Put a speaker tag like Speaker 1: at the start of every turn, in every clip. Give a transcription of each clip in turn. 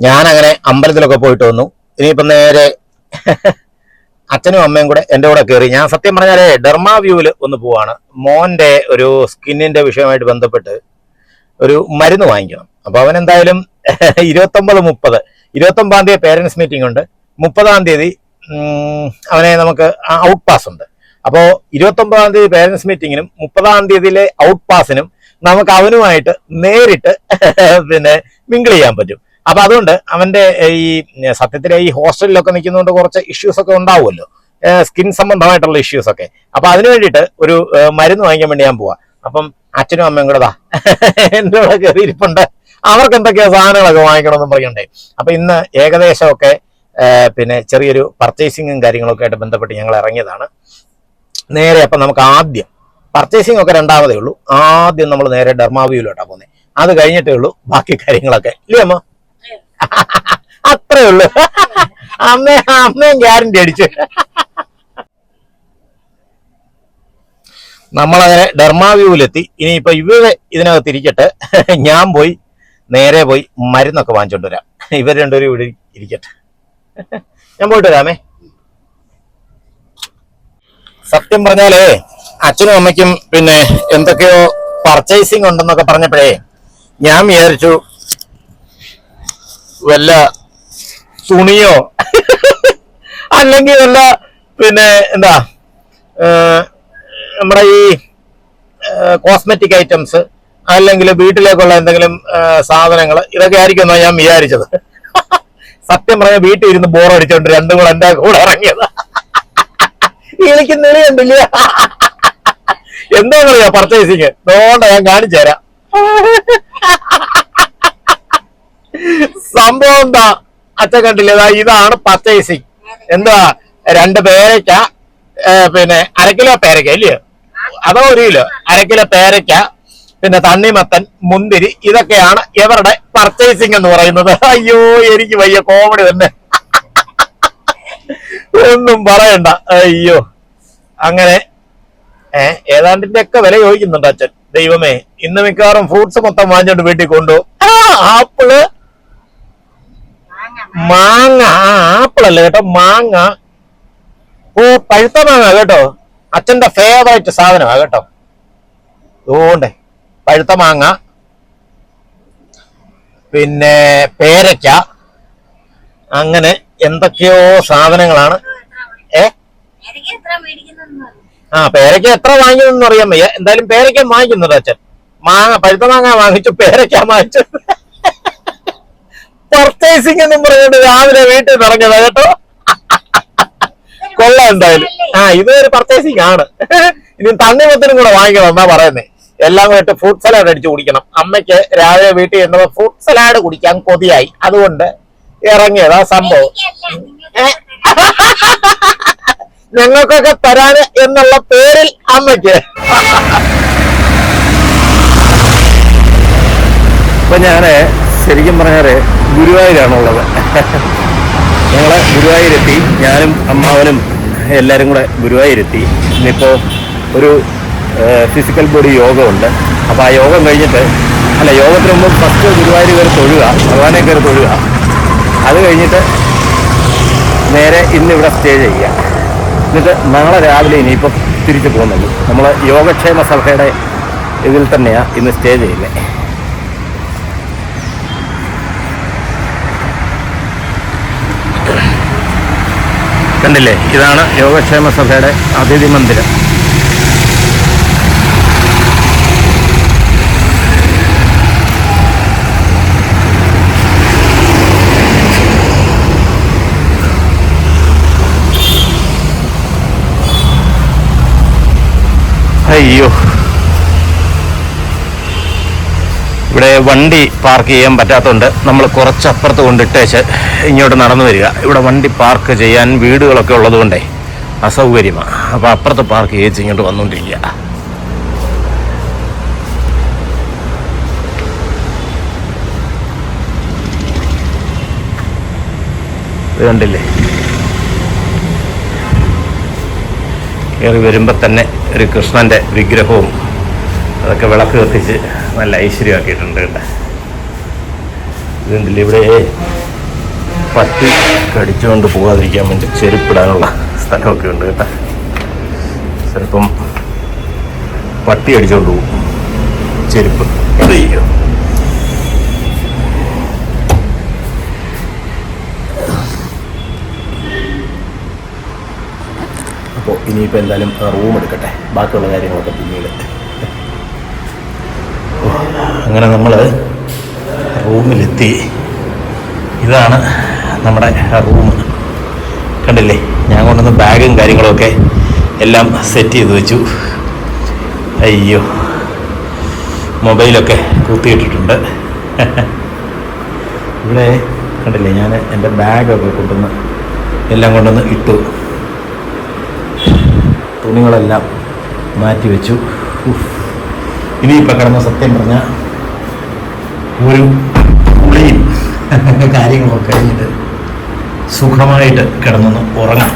Speaker 1: ഞാനങ്ങനെ അമ്പലത്തിലൊക്കെ പോയിട്ട് വന്നു. ഇനിയിപ്പം നേരെ അച്ഛനും അമ്മയും കൂടെ എൻ്റെ കൂടെ കയറി. ഞാൻ സത്യം പറഞ്ഞാലേ ഡെർമാവ്യൂവിൽ ഒന്ന് പോവാണ്. മോൻ്റെ ഒരു സ്കിന്നിന്റെ വിഷയമായിട്ട് ബന്ധപ്പെട്ട് ഒരു മരുന്ന് വാങ്ങിക്കണം. അപ്പൊ അവൻ എന്തായാലും 29 തീയതി പേരൻസ് മീറ്റിംഗ് ഉണ്ട്. 30 തീയതി അവനെ നമുക്ക് ഔട്ട് പാസ് ഉണ്ട്. അപ്പോൾ 29 തീയതി പേരൻസ് മീറ്റിങ്ങിനും 30 തീയതിയിലെ ഔട്ട് പാസിനും നമുക്ക് അവനുമായിട്ട് നേരിട്ട് പിന്നെ മിങ്കിൾ ചെയ്യാൻ പറ്റും. അപ്പൊ അതുകൊണ്ട് അവന്റെ ഈ സത്യത്തിലെ ഈ ഹോസ്റ്റലിലൊക്കെ നിൽക്കുന്നതുകൊണ്ട് കുറച്ച് ഇഷ്യൂസ് ഒക്കെ ഉണ്ടാവുമല്ലോ, സ്കിൻ സംബന്ധമായിട്ടുള്ള ഇഷ്യൂസ് ഒക്കെ. അപ്പൊ അതിനു വേണ്ടിയിട്ട് ഒരു മരുന്ന് വാങ്ങിക്കാൻ വേണ്ടി ഞാൻ പോവാ. അപ്പം അച്ഛനും അമ്മയും കൂടെ എൻ്റെ കൂടെ കയറിയിരിപ്പുണ്ട്. അവർക്ക് എന്തൊക്കെയോ സാധനങ്ങളൊക്കെ വാങ്ങിക്കണമെന്ന് പറയണ്ടേ. അപ്പൊ ഇന്ന് ഏകദേശമൊക്കെ പിന്നെ ചെറിയൊരു പർച്ചേസിങ്ങും കാര്യങ്ങളൊക്കെ ആയിട്ട് ബന്ധപ്പെട്ട് ഞങ്ങൾ ഇറങ്ങിയതാണ്. നേരെ അപ്പം നമുക്ക് ആദ്യം പർച്ചേസിംഗ് ഒക്കെ രണ്ടാമതേ ഉള്ളൂ. ആദ്യം നമ്മൾ നേരെ ഡെർമാവ്യൂവിലോട്ടാണ് പോകുന്നത്. അത് കഴിഞ്ഞിട്ടേ ഉള്ളൂ ബാക്കി കാര്യങ്ങളൊക്കെ. ഇല്ലേ അമ്മ? അത്രേ ഉള്ളൂ. അമ്മയും ഗ്യാരണ്ടി അടിച്ച്. നമ്മളങ്ങനെ ഡെർമാവ്യൂവിലെത്തി. ഇനിയിപ്പോ ഇവരെ ഇതിനകത്ത് ഇരിക്കട്ടെ, ഞാൻ പോയി നേരെ പോയി മരുന്നൊക്കെ വാങ്ങിച്ചോണ്ട് വരാം. ഇവർ രണ്ടുപേരും ഇവിടെ ഇരിക്കട്ടെ, ഞാൻ പോയിട്ട് വരാമേ. സത്യം പറഞ്ഞാലേ അച്ഛനും അമ്മയ്ക്കും പിന്നെ എന്തൊക്കെയോ പർച്ചേസിങ് ഉണ്ടെന്നൊക്കെ പറഞ്ഞപ്പോഴേ ഞാൻ വിചാരിച്ചു വല്ല തുണിയോ അല്ലെങ്കിൽ വല്ല പിന്നെ എന്താ നമ്മുടെ ഈ കോസ്മെറ്റിക് ഐറ്റംസ് അല്ലെങ്കിൽ വീട്ടിലേക്കുള്ള എന്തെങ്കിലും സാധനങ്ങൾ ഇതൊക്കെ ആയിരിക്കും ഞാൻ വിചാരിച്ചത്. സത്യം പറഞ്ഞാൽ വീട്ടിൽ ഇരുന്ന് ബോറടിച്ചോണ്ട് രണ്ടും കൂടെ എൻ്റെ കൂടെ ഇറങ്ങിയത്. എനിക്ക് നിലയുണ്ടില്ല. എന്താ പറയാ പർച്ചേസിങ് അതുകൊണ്ട് ഞാൻ കാണിച്ചു തരാം. സംഭവം എന്താ അച്ഛൻ കണ്ടില്ലേ? ഇതാണ് പർച്ചേസിങ്. എന്താ 2 പേരയ്ക്ക, പിന്നെ 1 കിലോ പേരയ്ക്ക ഇല്ലയോ, അതോ 1 കിലോ, 1 കിലോ പേരയ്ക്ക, പിന്നെ തണ്ണിമത്തൻ, മുന്തിരി, ഇതൊക്കെയാണ് ഇവരുടെ പർച്ചേസിങ് എന്ന് പറയുന്നത്. അയ്യോ എനിക്ക് വയ്യ, കോമഡി തന്നെ, ഒന്നും പറയണ്ട. അയ്യോ അങ്ങനെ ഏതാണ്ടിന്റെ ഒക്കെ വില ചോദിക്കുന്നുണ്ട് അച്ഛൻ. ദൈവമേ, ഇന്ന് മിക്കവാറും ഫ്രൂട്ട്സ് മൊത്തം വാങ്ങിച്ചോണ്ട് വീട്ടിൽ കൊണ്ടുപോകും. ആപ്പിള്, മാങ്ങ, ആപ്പിളല്ല കേട്ടോ, മാങ്ങ. ഓ, പഴുത്ത മാങ്ങ കേട്ടോ, അച്ഛന്റെ ഫേവറേറ്റ് സാധനമാണ് കേട്ടോ. അതുകൊണ്ടേ പഴുത്ത മാങ്ങ, പിന്നെ പേരയ്ക്ക, അങ്ങനെ എന്തൊക്കെയോ സാധനങ്ങളാണ്. പേരയ്ക്ക എത്ര വാങ്ങിയെന്ന് അറിയാൻ വയ്യ. എന്തായാലും പേരയ്ക്ക വാങ്ങിക്കുന്നുണ്ട് അച്ഛൻ. മാങ്ങ, പഴുത്ത മാങ്ങ വാങ്ങിച്ചു, പേരയ്ക്ക വാങ്ങിച്ചു. പർച്ചേസിംഗ് എന്നും പറഞ്ഞിട്ട് രാവിലെ വീട്ടിൽ ഇറങ്ങിയതാ കേട്ടോ. കൊള്ളാം എന്തായാലും. ഇതൊരു പർച്ചേസിംഗ് ആണ്. ഇനി തണ്ണിമത്തനും കൂടെ വാങ്ങിക്കണം എന്നാ പറയുന്നേ. എല്ലാം കൂടെ ഫ്രൂട്ട് സലാഡ് അടിച്ചു കുടിക്കണം. അമ്മയ്ക്ക് രാവിലെ വീട്ടിൽ ഇരുന്നപ്പോ ഫ്രൂട്ട് സലാഡ് കുടിക്കാൻ കൊതിയായി, അതുകൊണ്ട് ഇറങ്ങിയതാ സംഭവം. ഞങ്ങൾക്കൊക്കെ തരാന് എന്നുള്ള പേരിൽ അമ്മയ്ക്ക്. ഇപ്പൊ ഞാന് ശരിക്കും പറഞ്ഞാല് ഗുരുവായൂരാണുള്ളത്. ഞങ്ങള് ഗുരുവായൂരെത്തി, ഞാനും അമ്മാവനും എല്ലാരും കൂടെ ഗുരുവായൂരെത്തി. ഇന്നിപ്പോ ഒരു ഫിസിക്കൽ ബോഡി യോഗമുണ്ട്. അപ്പൊ ആ യോഗം കഴിഞ്ഞിട്ട്, അല്ല യോഗത്തിന് മുമ്പ് ഫസ്റ്റ് ഗുരുവായൂർ കയറി തൊഴുക, ഭഗവാനെ കയറി തൊഴുക. അത് കഴിഞ്ഞിട്ട് നേരെ ഇന്നിവിടെ സ്റ്റേ ചെയ്യുക. എന്നിട്ട് നാളെ രാവിലെ ഇനിയിപ്പോൾ തിരിച്ചു പോകുന്നുള്ളൂ. നമ്മൾ യോഗക്ഷേമ സഭയുടെ ഇതിൽ തന്നെയാണ് ഇന്ന് സ്റ്റേ ചെയ്യുന്നത്. കണ്ടില്ലേ, ഇതാണ് യോഗക്ഷേമ സഭയുടെ അതിഥി മന്ദിരം. അയ്യോ, ഇവിടെ വണ്ടി പാർക്ക് ചെയ്യാൻ പറ്റാത്തതുകൊണ്ട് നമ്മൾ കുറച്ചപ്പുറത്ത് കൊണ്ടിട്ടേച്ച് ഇങ്ങോട്ട് നടന്നു വരിക. ഇവിടെ വണ്ടി പാർക്ക് ചെയ്യാൻ വീടുകളൊക്കെ ഉള്ളതുകൊണ്ടേ അസൗകര്യമാണ്. അപ്പോൾ അപ്പുറത്ത് പാർക്ക് ചെയ്യിച്ച് ഇങ്ങോട്ട് വന്നുകൊണ്ടിരിക്കുക. ഇത് കണ്ടില്ലേ, കയറി വരുമ്പോൾ തന്നെ ഒരു കൃഷ്ണൻ്റെ വിഗ്രഹവും അതൊക്കെ വിളക്ക് കത്തിച്ച് നല്ല ഐശ്വര്യമാക്കിയിട്ടുണ്ട് കേട്ടോ. ഇതുണ്ടല്ലേ, ഇവിടെ പട്ടി കടിച്ചുകൊണ്ട് പോകാതിരിക്കാൻ വേണ്ടി ചെരുപ്പിടാനുള്ള സ്ഥലമൊക്കെ ഉണ്ട് കേട്ടോ. ചിലപ്പം പട്ടി അടിച്ചുകൊണ്ട് പോകും ചെരുപ്പ്. അയ്യോ, അപ്പോൾ ഇനിയിപ്പോൾ എന്തായാലും റൂം എടുക്കട്ടെ, ബാക്കിയുള്ള കാര്യങ്ങളൊക്കെ പിന്നീട്. അങ്ങനെ നമ്മൾ റൂമിലെത്തി. ഇതാണ് നമ്മുടെ റൂം. കണ്ടില്ലേ, ഞാൻ കൊണ്ടുവന്ന ബാഗും കാര്യങ്ങളൊക്കെ എല്ലാം സെറ്റ് ചെയ്ത് വെച്ചു. അയ്യോ, മൊബൈലൊക്കെ കുത്തിയിട്ടിട്ടുണ്ട്. ഇവിടെ കണ്ടില്ലേ, ഞാൻ എൻ്റെ ബാഗൊക്കെ എല്ലാം കൊണ്ടുവന്ന് ഇട്ടു. തുണികളെല്ലാം മാറ്റി വെച്ചു. ഇനിയിപ്പോൾ കിടന്ന സത്യം പറഞ്ഞാൽ ഒരു കുളിയും കാര്യങ്ങളൊക്കെ കഴിഞ്ഞിട്ട് സുഖമായിട്ട് കിടന്നൊന്ന് ഉറങ്ങാൻ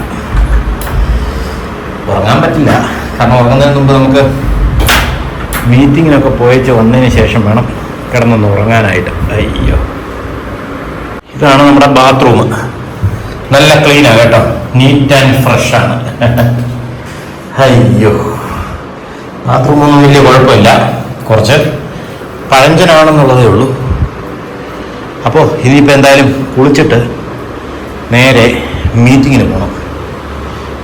Speaker 1: പറ്റില്ല. കാരണം ഉറങ്ങുന്നതിന് മുമ്പ് നമുക്ക് മീറ്റിങ്ങിനൊക്കെ പോയിച്ച് വന്നതിന് ശേഷം വേണം കിടന്നൊന്ന് ഉറങ്ങാനായിട്ട്. അയ്യോ, ഇതാണ് നമ്മുടെ ബാത്റൂം. നല്ല ക്ലീനാണ് കേട്ടോ, നീറ്റ് ആൻഡ് ഫ്രഷാണ്. അയ്യോ, ബാത്റൂമൊന്നും വലിയ കുഴപ്പമില്ല, കുറച്ച് പഴഞ്ചനാണെന്നുള്ളതേ ഉള്ളൂ. അപ്പോൾ ഇനിയിപ്പോൾ എന്തായാലും കുളിച്ചിട്ട് നേരെ മീറ്റിങ്ങിന് പോകണം.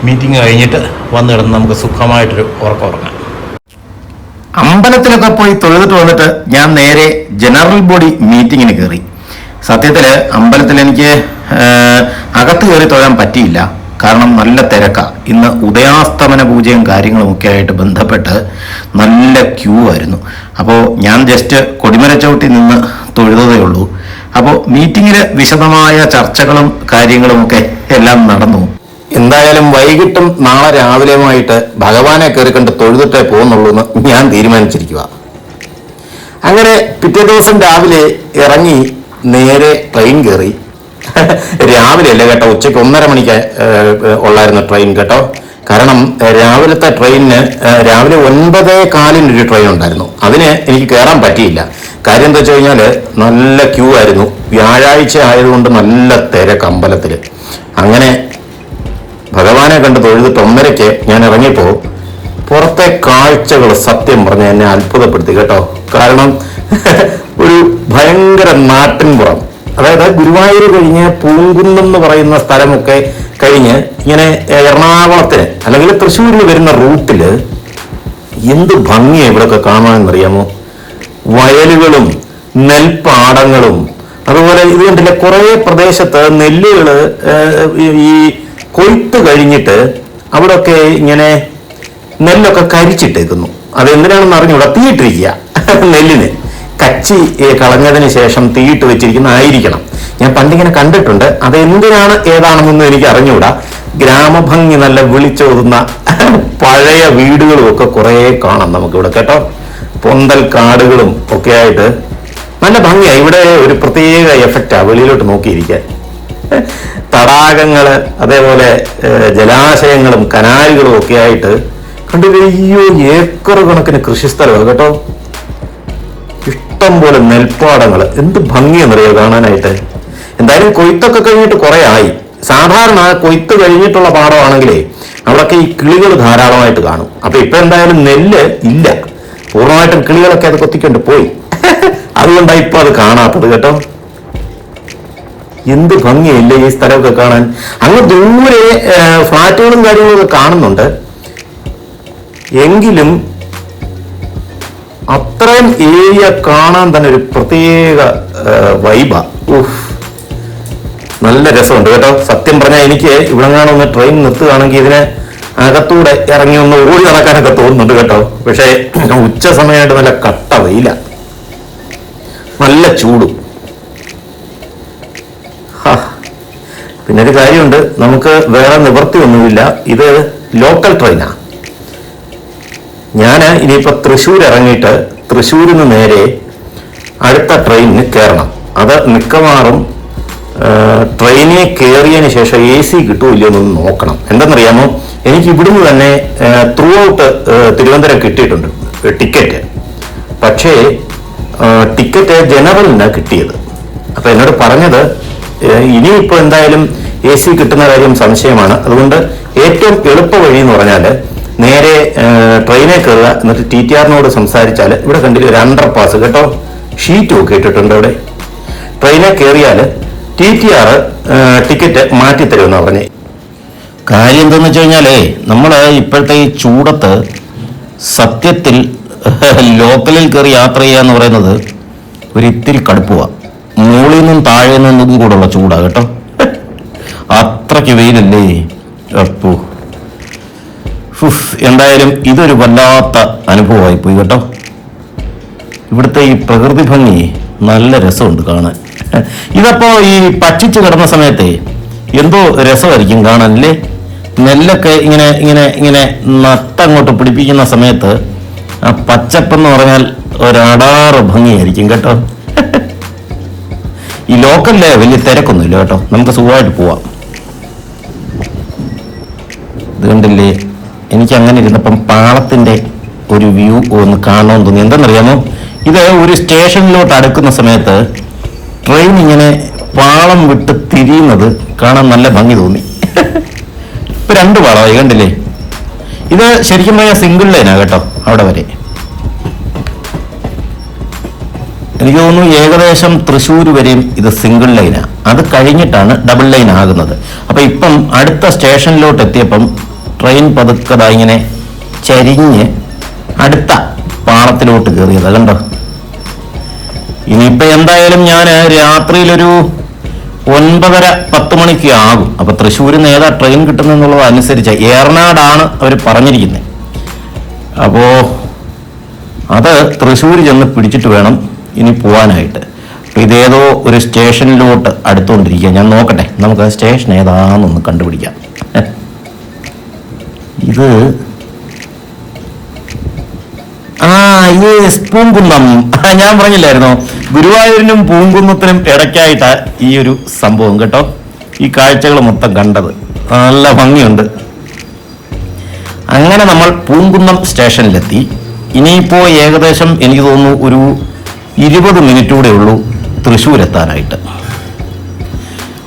Speaker 1: മീറ്റിംഗ് കഴിഞ്ഞിട്ട് വന്നു കിടന്ന് നമുക്ക് സുഖമായിട്ടൊരു ഉറങ്ങാം. അമ്പലത്തിലൊക്കെ പോയി തൊഴുതിട്ട് വന്നിട്ട് ഞാൻ നേരെ ജനറൽ ബോഡി മീറ്റിങ്ങിന് കയറി. സത്യത്തിൽ അമ്പലത്തിൽ എനിക്ക് അകത്ത് കയറി തൊഴാൻ പറ്റിയില്ല, കാരണം നല്ല തിരക്കാണ്. ഇന്ന് ഉദയാസ്തമന പൂജയും കാര്യങ്ങളും ഒക്കെ ആയിട്ട് ബന്ധപ്പെട്ട് നല്ല ക്യൂ ആയിരുന്നു. അപ്പോൾ ഞാൻ ജസ്റ്റ് കൊടിമര ചവിട്ടി നിന്ന് തൊഴുതതേ ഉള്ളൂ. അപ്പോൾ മീറ്റിങ്ങിൽ വിശദമായ ചർച്ചകളും കാര്യങ്ങളുമൊക്കെ എല്ലാം നടന്നു. എന്തായാലും വൈകിട്ടും നാളെ രാവിലെയുമായിട്ട് ഭഗവാനെ കയറി കണ്ട് തൊഴുതിട്ടേ പോകുന്നുള്ളൂ എന്ന് ഞാൻ തീരുമാനിച്ചിരിക്കുക. അങ്ങനെ പിറ്റേ ദിവസം രാവിലെ ഇറങ്ങി നേരെ ട്രെയിൻ കയറി. രാവിലെ അല്ലേ കേട്ടോ, ഉച്ചയ്ക്ക് 1:30 മണിക്ക് ഉള്ളായിരുന്നു ട്രെയിൻ കേട്ടോ. കാരണം രാവിലത്തെ ട്രെയിനിന് രാവിലെ 9:15 ട്രെയിൻ ഉണ്ടായിരുന്നു. അതിന് എനിക്ക് കയറാൻ പറ്റിയില്ല. കാര്യം എന്താ വെച്ച് കഴിഞ്ഞാൽ നല്ല ക്യൂ ആയിരുന്നു. വ്യാഴാഴ്ച ആയതുകൊണ്ട് നല്ല തിരക്ക് അമ്പലത്തിൽ. അങ്ങനെ ഭഗവാനെ കണ്ട് തൊഴുതിട്ട് 1:30 ഞാൻ ഇറങ്ങിയപ്പോൾ പുറത്തെ കാഴ്ചകൾ സത്യം പറഞ്ഞ എന്നെ അത്ഭുതപ്പെടുത്തി കേട്ടോ. കാരണം ഒരു ഭയങ്കര നാട്ടിൻപുറം, അതായത് ഗുരുവായൂർ കഴിഞ്ഞ് പൂങ്കുന്നം എന്ന് പറയുന്ന സ്ഥലമൊക്കെ കഴിഞ്ഞ് ഇങ്ങനെ എറണാകുളത്തിന് അല്ലെങ്കിൽ തൃശ്ശൂരിന് വരുന്ന റൂട്ടില് എന്ത് ഭംഗിയാണ് ഇവിടെയൊക്കെ കാണാമെന്നറിയാമോ. വയലുകളും നെൽപ്പാടങ്ങളും, അതുപോലെ ഇത് കണ്ടില്ല കുറേ പ്രദേശത്ത് നെല്ലുകള് ഈ കൊയ്ത്ത് കഴിഞ്ഞിട്ട് അവിടെയൊക്കെ ഇങ്ങനെ നെല്ലൊക്കെ കരിച്ചിട്ടേക്കുന്നു. അതെന്തിനാണെന്ന് അറിഞ്ഞൂടാ, തീയിട്ടിരിക്കുക. നെല്ലിന് കച്ചി കളഞ്ഞതിന് ശേഷം തീയിട്ട് വെച്ചിരിക്കുന്നതായിരിക്കണം. ഞാൻ പണ്ടിങ്ങനെ കണ്ടിട്ടുണ്ട്. അതെന്തിനാണ് ഏതാണെന്നൊന്നും എനിക്ക് അറിഞ്ഞുകൂടാ. ഗ്രാമഭംഗി നല്ല വിളിച്ചോതുന്ന പഴയ വീടുകളും ഒക്കെ കുറേ കാണാം നമുക്കിവിടെ കേട്ടോ. പൊന്തൽ കാടുകളും ഒക്കെ ആയിട്ട് നല്ല ഭംഗിയാണ്. ഇവിടെ ഒരു പ്രത്യേക എഫക്റ്റാ വെളിയിലോട്ട് നോക്കിയിരിക്കാൻ. തടാകങ്ങള്, അതേപോലെ ജലാശയങ്ങളും കനാലുകളും ഒക്കെ ആയിട്ട് കണ്ടിട്ട് അയ്യോ, ഏക്കർ കണക്കിന് കൃഷിസ്ഥലമാണ് കേട്ടോ. ഇഷ്ടം പോലെ നെൽപ്പാടങ്ങൾ, എന്ത് ഭംഗിയെന്നറിയോ കാണാനായിട്ട്. എന്തായാലും കൊയ്ത്തൊക്കെ കഴിഞ്ഞിട്ട് കുറെ ആയി. സാധാരണ കൊയ്ത്ത് കഴിഞ്ഞിട്ടുള്ള പാടമാണെങ്കിലേ അവിടെയൊക്കെ ഈ കിളികൾ ധാരാളമായിട്ട് കാണും. അപ്പൊ ഇപ്പൊ എന്തായാലും നെല്ല് ഇല്ല, പൂർണ്ണമായിട്ടും കിളികളൊക്കെ അത് കൊത്തിക്കൊണ്ട് പോയി. അതുകൊണ്ടാണ് ഇപ്പൊ അത് കാണാത്തത് കേട്ടോ. എന്ത് ഭംഗിയില്ലേ ഈ സ്ഥലമൊക്കെ കാണാൻ. അങ്ങ് ദൂരെ ഫ്ലാറ്റുകളും കാര്യങ്ങളും ഒക്കെ കാണുന്നുണ്ട്. എങ്കിലും അത്രയും ഏരിയ കാണാൻ തന്നെ ഒരു പ്രത്യേക വൈബാ. നല്ല രസമുണ്ട് കേട്ടോ. സത്യം പറഞ്ഞാൽ എനിക്ക് ഇവിടെ കാണുന്ന ട്രെയിൻ നിർത്തുകയാണെങ്കിൽ ഇതിനെ അകത്തൂടെ ഇറങ്ങി ഒന്ന് ഓടി നടക്കാനൊക്കെ തോന്നുന്നുണ്ട് കേട്ടോ. പക്ഷേ ഉച്ച സമയമായിട്ട് നല്ല കട്ട വെയില, നല്ല ചൂടും. പിന്നെ ഒരു കാര്യമുണ്ട്, നമുക്ക് വേറെ നിവൃത്തി ഒന്നുമില്ല. ഇത് ലോക്കൽ ട്രെയിനാ. ഞാൻ ഇനിയിപ്പോൾ തൃശ്ശൂർ ഇറങ്ങിയിട്ട് തൃശ്ശൂരിൽ നിന്ന് നേരെ അടുത്ത ട്രെയിനിന് കയറണം. അത് മിക്കവാറും ട്രെയിനിൽ കയറിയതിന് ശേഷം AC കിട്ടുമല്ലോ എന്നൊന്ന് നോക്കണം. എന്തെന്നറിയാമോ, എനിക്ക് ഇവിടുന്ന് തന്നെ ത്രൂ ഔട്ട് തിരുവനന്തപുരം കിട്ടിയിട്ടുണ്ട് ടിക്കറ്റ്. പക്ഷേ ടിക്കറ്റ് ജനറലിനാണ് കിട്ടിയത്. അപ്പം എന്നോട് പറഞ്ഞത്
Speaker 2: ഇനിയിപ്പോൾ എന്തായാലും AC കിട്ടുന്ന കാര്യം സംശയമാണ്. അതുകൊണ്ട് ഏറ്റവും എളുപ്പ വഴി എന്ന് പറഞ്ഞാൽ നേരെ ട്രെയിനിൽ കയറുക, എന്നിട്ട് TTRനോട് സംസാരിച്ചാൽ ഇവിടെ കണ്ടില്ല ഒരു അണ്ടർപാസ് കേട്ടോ, ഷീറ്റ് ഒക്കെ ഇട്ടിട്ടുണ്ട് അവിടെ. ട്രെയിനിൽ കയറിയാൽ TTR ടിക്കറ്റ് മാറ്റിത്തരുമെന്നാണ് പറഞ്ഞേ. കാര്യം എന്താണെന്ന് വെച്ച് കഴിഞ്ഞാലേ നമ്മൾ ഇപ്പോഴത്തെ ഈ ചൂടത്ത് സത്യത്തിൽ ലോക്കലിൽ കയറി യാത്ര ചെയ്യുക എന്ന് പറയുന്നത് ഒരിത്തിരി കടുപ്പമാണ്. മുകളിൽ നിന്നും താഴെ നിന്നും കൂടെയുള്ള ചൂടാണ് കേട്ടോ. അത്രയ്ക്ക് വെയിലല്ലേ അപ്പോ. എന്തായാലും ഇതൊരു വല്ലാത്ത അനുഭവമായി പോയി കേട്ടോ. ഇവിടുത്തെ ഈ പ്രകൃതി ഭംഗി നല്ല രസമുണ്ട് കാണാൻ. ഇതപ്പോ ഈ പച്ചിച്ച് കിടന്ന സമയത്തെ എന്തോ രസമായിരിക്കും കാണാനല്ലേ. നെല്ലൊക്കെ ഇങ്ങനെ ഇങ്ങനെ ഇങ്ങനെ നട്ടങ്ങോട്ട് പിടിപ്പിക്കുന്ന സമയത്ത് ആ പച്ചപ്പെന്ന് പറഞ്ഞാൽ ഒരടാറ് ഭംഗിയായിരിക്കും കേട്ടോ. ഈ ലോക്കലിലെ വലിയ തിരക്കൊന്നുമില്ല കേട്ടോ, നമുക്ക് സുഖമായിട്ട് പോവാം. ഇത് കണ്ടില്ലേ, എനിക്ക് അങ്ങനെ ഇരുന്നപ്പം പാളത്തിന്റെ ഒരു വ്യൂ ഒന്ന് കാണണമെന്ന് തോന്നി. എന്തെന്നറിയാമോ, ഇത് ഒരു സ്റ്റേഷനിലോട്ട് അടുക്കുന്ന സമയത്ത് ട്രെയിൻ ഇങ്ങനെ പാളം വിട്ട് തിരിയുന്നത് കാണാൻ നല്ല ഭംഗി തോന്നി. ഇപ്പൊ 2 പാളമായി കണ്ടില്ലേ. ഇത് ശരിക്കും പറഞ്ഞാൽ സിംഗിൾ ലൈനാ കേട്ടോ അവിടെ വരെ. എനിക്ക് തോന്നുന്നു ഏകദേശം തൃശ്ശൂർ വരെയും ഇത് സിംഗിൾ ലൈനാണ്. അത് കഴിഞ്ഞിട്ടാണ് ഡബിൾ ലൈൻ ആകുന്നത്. അപ്പൊ ഇപ്പം അടുത്ത സ്റ്റേഷനിലോട്ട് എത്തിയപ്പം ട്രെയിൻ പതുക്കത ഇങ്ങനെ ചരിഞ്ഞ് അടുത്ത പാളത്തിലോട്ട് കയറിയത് കണ്ടോ. ഇനിയിപ്പോ എന്തായാലും ഞാൻ രാത്രിയിലൊരു 9:30-10 മണിക്ക് ആകും. അപ്പൊ തൃശ്ശൂരിൽ നിന്ന് ഏതാ ട്രെയിൻ കിട്ടുന്നെന്നുള്ളത് അനുസരിച്ച് ഏറനാടാണ് അവർ പറഞ്ഞിരിക്കുന്നത്. അപ്പോ അത് തൃശ്ശൂർ ചെന്ന് പിടിച്ചിട്ട് വേണം ഇനി പോവാനായിട്ട്. അപ്പൊ ഇതേതോ ഒരു സ്റ്റേഷനിലോട്ട് അടുത്തുകൊണ്ടിരിക്കുക. ഞാൻ നോക്കട്ടെ, നമുക്ക് ആ സ്റ്റേഷൻ ഏതാണെന്നൊന്ന് കണ്ടുപിടിക്കാം. ഇത് പൂങ്കുന്നം. ഞാൻ പറഞ്ഞില്ലായിരുന്നോ, ഗുരുവായൂരിനും പൂങ്കുന്നത്തിനും ഇടയ്ക്കായിട്ടാ ഈ ഒരു സംഭവം കേട്ടോ. ഈ കാഴ്ചകൾ മൊത്തം കണ്ടത് നല്ല ഭംഗിയുണ്ട്. അങ്ങനെ നമ്മൾ പൂങ്കുന്നം സ്റ്റേഷനിലെത്തി. ഇനിയിപ്പോ ഏകദേശം എനിക്ക് തോന്നുന്നു ഒരു 20 മിനിറ്റ് കൂടെ ഉള്ളൂ തൃശ്ശൂർ എത്താനായിട്ട്.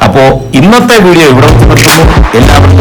Speaker 2: അപ്പോ ഇന്നത്തെ വീഡിയോ ഇവിടെ നിർത്തുന്നു. എല്ലാവർക്കും